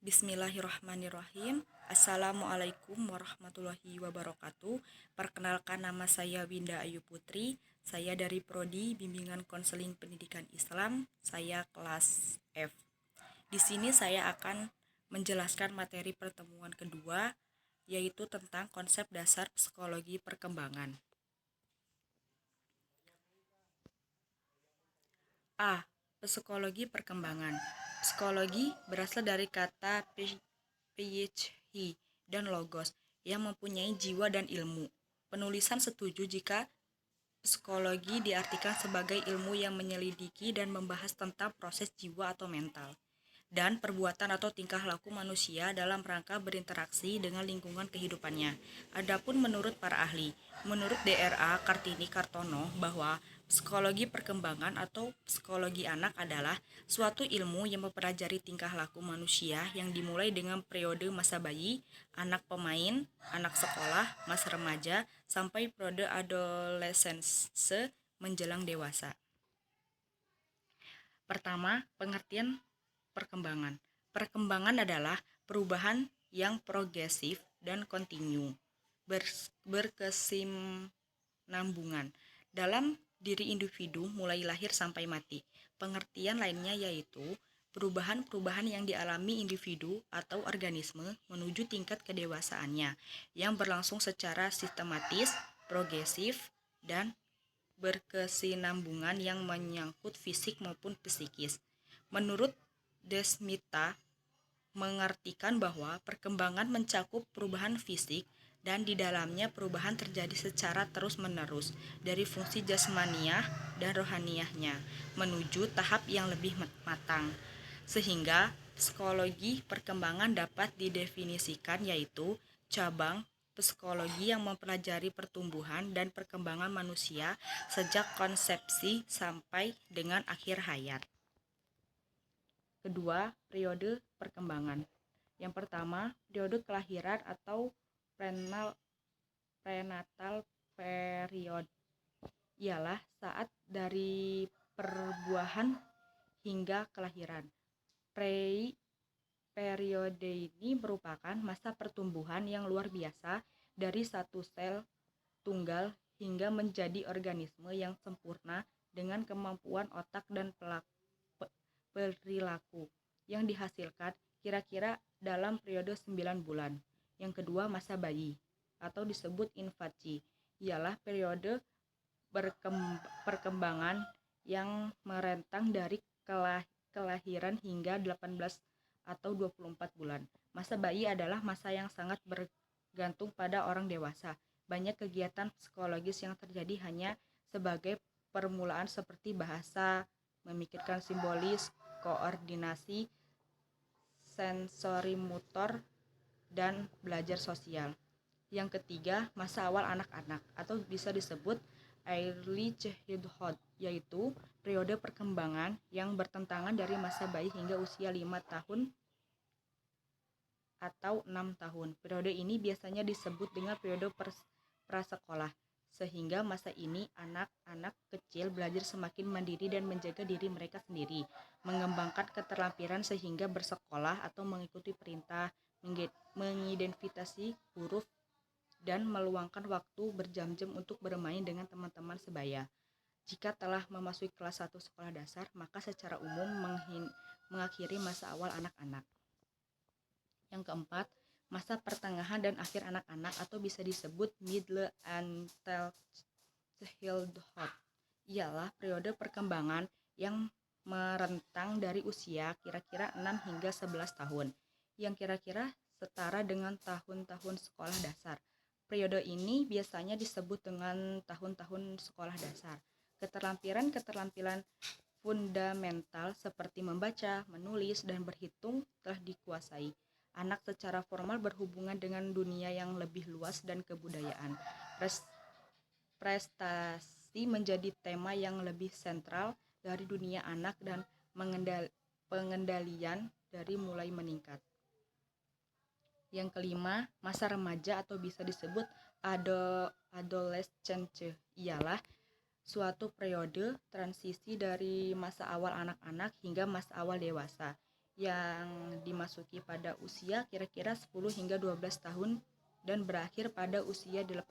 Bismillahirrahmanirrahim. Assalamualaikum warahmatullahi wabarakatuh. Perkenalkan, nama saya Winda Ayu Putri. Saya dari Prodi Bimbingan Konseling Pendidikan Islam. Saya kelas F. Di sini saya akan menjelaskan materi pertemuan kedua, yaitu tentang konsep dasar psikologi perkembangan. A. Psikologi perkembangan. Psikologi berasal dari kata psyche dan logos yang mempunyai jiwa dan ilmu. Penulisan setuju jika psikologi diartikan sebagai ilmu yang menyelidiki dan membahas tentang proses jiwa atau mental dan perbuatan atau tingkah laku manusia dalam rangka berinteraksi dengan lingkungan kehidupannya. Adapun menurut para ahli, menurut Dra. Kartini Kartono, bahwa psikologi perkembangan atau psikologi anak adalah suatu ilmu yang mempelajari tingkah laku manusia yang dimulai dengan periode masa bayi, anak pemain, anak sekolah, masa remaja, sampai periode adolessense menjelang dewasa. Pertama, pengertian perkembangan. Perkembangan adalah perubahan yang progresif dan kontinu, berkesinambungan dalam diri individu mulai lahir sampai mati. Pengertian lainnya yaitu perubahan-perubahan yang dialami individu atau organisme menuju tingkat kedewasaannya yang berlangsung secara sistematis, progresif, dan berkesinambungan yang menyangkut fisik maupun psikis. Menurut Desmita, mengartikan bahwa perkembangan mencakup perubahan fisik dan di dalamnya perubahan terjadi secara terus-menerus dari fungsi jasmaniah dan rohaniahnya menuju tahap yang lebih matang. Sehingga psikologi perkembangan dapat didefinisikan yaitu cabang psikologi yang mempelajari pertumbuhan dan perkembangan manusia sejak konsepsi sampai dengan akhir hayat. Kedua, periode perkembangan. Yang pertama, periode kelahiran atau prenatal period ialah saat dari perbuahan hingga kelahiran. Periode ini merupakan masa pertumbuhan yang luar biasa dari satu sel tunggal hingga menjadi organisme yang sempurna dengan kemampuan otak dan perilaku yang dihasilkan kira-kira dalam periode 9 bulan. Yang kedua, masa bayi atau disebut infansi ialah periode perkembangan yang merentang dari kelahiran hingga 18 atau 24 bulan. Masa bayi adalah masa yang sangat bergantung pada orang dewasa. Banyak kegiatan psikologis yang terjadi hanya sebagai permulaan seperti bahasa, memikirkan simbolis, koordinasi, sensorimotor, dan belajar sosial. Yang ketiga, masa awal anak-anak atau bisa disebut early childhood, yaitu periode perkembangan yang bertentangan dari masa bayi hingga usia 5 tahun atau 6 tahun. Periode ini biasanya disebut dengan periode prasekolah. Sehingga masa ini anak-anak kecil belajar semakin mandiri dan menjaga diri mereka sendiri, mengembangkan keterampilan sehingga bersekolah atau mengikuti perintah, mengidentifikasi huruf, dan meluangkan waktu berjam-jam untuk bermain dengan teman-teman sebaya. Jika telah memasuki kelas 1 sekolah dasar, maka secara umum mengakhiri masa awal anak-anak. Yang keempat, masa pertengahan dan akhir anak-anak atau bisa disebut middle and childhood ialah periode perkembangan yang merentang dari usia kira-kira 6 hingga 11 tahun yang kira-kira setara dengan tahun-tahun sekolah dasar. Periode ini biasanya disebut dengan tahun-tahun sekolah dasar. Keterampilan fundamental seperti membaca, menulis, dan berhitung telah dikuasai. Anak secara formal berhubungan dengan dunia yang lebih luas dan kebudayaan. Prestasi menjadi tema yang lebih sentral dari dunia anak dan pengendalian dari mulai meningkat. Yang kelima, masa remaja atau bisa disebut adolescence ialah suatu periode transisi dari masa awal anak-anak hingga masa awal dewasa yang dimasuki pada usia kira-kira 10 hingga 12 tahun dan berakhir pada usia 18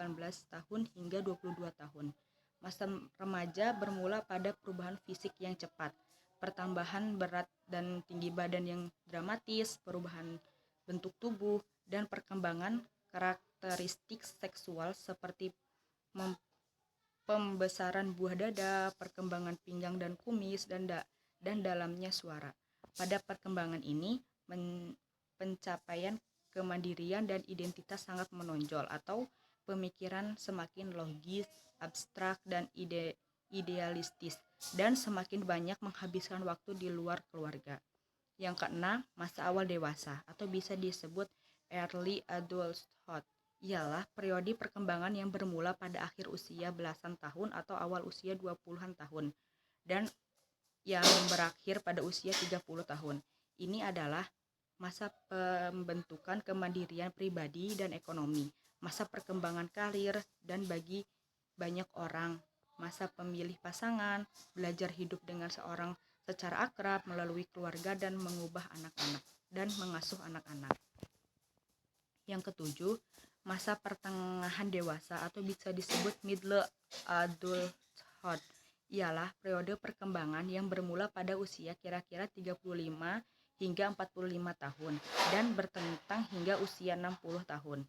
tahun hingga 22 tahun. Masa remaja bermula pada perubahan fisik yang cepat, pertambahan berat dan tinggi badan yang dramatis, perubahan bentuk tubuh, dan perkembangan karakteristik seksual seperti pembesaran buah dada, perkembangan pinggang dan kumis, dan dalamnya suara. Pada perkembangan ini, pencapaian kemandirian dan identitas sangat menonjol atau pemikiran semakin logis, abstrak, dan idealistis, dan semakin banyak menghabiskan waktu di luar keluarga. Yang keenam, masa awal dewasa atau bisa disebut early adulthood ialah periode perkembangan yang bermula pada akhir usia belasan tahun atau awal usia 20-an tahun dan yang berakhir pada usia 30 tahun. Ini adalah masa pembentukan kemandirian pribadi dan ekonomi, masa perkembangan karir, dan bagi banyak orang, masa pemilih pasangan, belajar hidup dengan seorang secara akrab melalui keluarga dan mengubah anak-anak dan mengasuh anak-anak. Yang ketujuh, masa pertengahan dewasa atau bisa disebut middle adulthood ialah periode perkembangan yang bermula pada usia kira-kira 35 hingga 45 tahun dan bertentang hingga usia 60 tahun.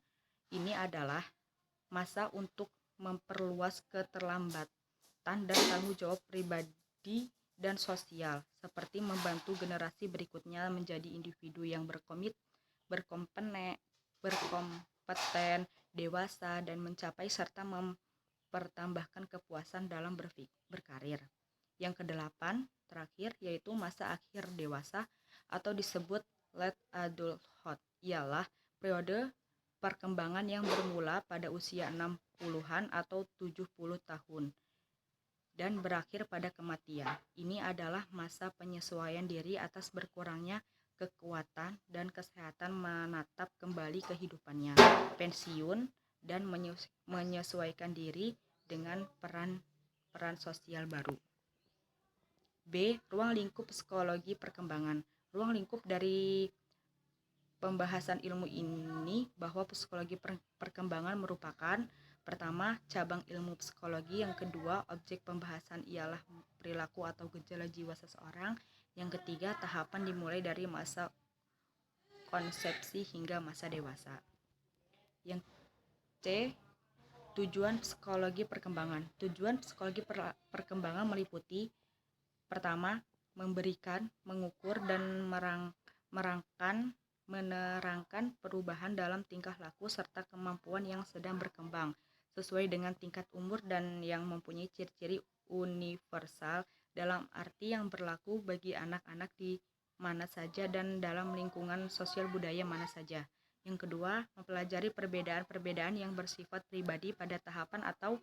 Ini adalah masa untuk memperluas keterlambatan dan tanggung jawab pribadi dan sosial, seperti membantu generasi berikutnya menjadi individu yang berkompeten, dewasa, dan mencapai serta mempertambahkan kepuasan dalam berkarir. Yang kedelapan, terakhir, yaitu masa akhir dewasa atau disebut late adulthood, ialah periode perkembangan yang bermula pada usia 60-an atau 70 tahun dan berakhir pada kematian. Ini adalah masa penyesuaian diri atas berkurangnya kekuatan dan kesehatan menatap kembali kehidupannya, pensiun, dan menyesuaikan diri dengan peran sosial baru. B. Ruang lingkup psikologi perkembangan. Ruang lingkup dari pembahasan ilmu ini bahwa psikologi perkembangan merupakan pertama, cabang ilmu psikologi. Yang kedua, objek pembahasan ialah perilaku atau gejala jiwa seseorang. Yang ketiga, tahapan dimulai dari masa konsepsi hingga masa dewasa. Yang C, tujuan psikologi perkembangan. Tujuan psikologi perkembangan meliputi pertama, memberikan, mengukur, dan menerangkan perubahan dalam tingkah laku serta kemampuan yang sedang berkembang sesuai dengan tingkat umur dan yang mempunyai ciri-ciri universal dalam arti yang berlaku bagi anak-anak di mana saja dan dalam lingkungan sosial budaya mana saja. Yang kedua, mempelajari perbedaan-perbedaan yang bersifat pribadi pada tahapan atau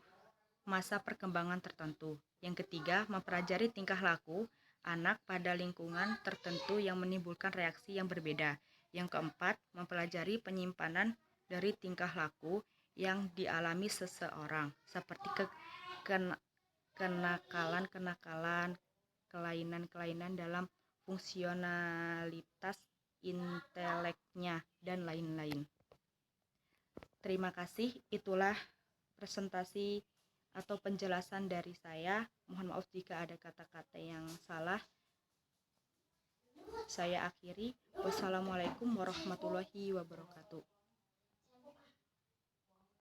masa perkembangan tertentu. Yang ketiga, mempelajari tingkah laku anak pada lingkungan tertentu yang menimbulkan reaksi yang berbeda. Yang keempat, mempelajari penyimpanan dari tingkah laku yang dialami seseorang, seperti kenakalan, kelainan-kelainan dalam fungsionalitas inteleknya, dan lain-lain. Terima kasih, itulah presentasi atau penjelasan dari saya. Mohon maaf jika ada kata-kata yang salah. Saya akhiri. Wassalamualaikum warahmatullahi wabarakatuh.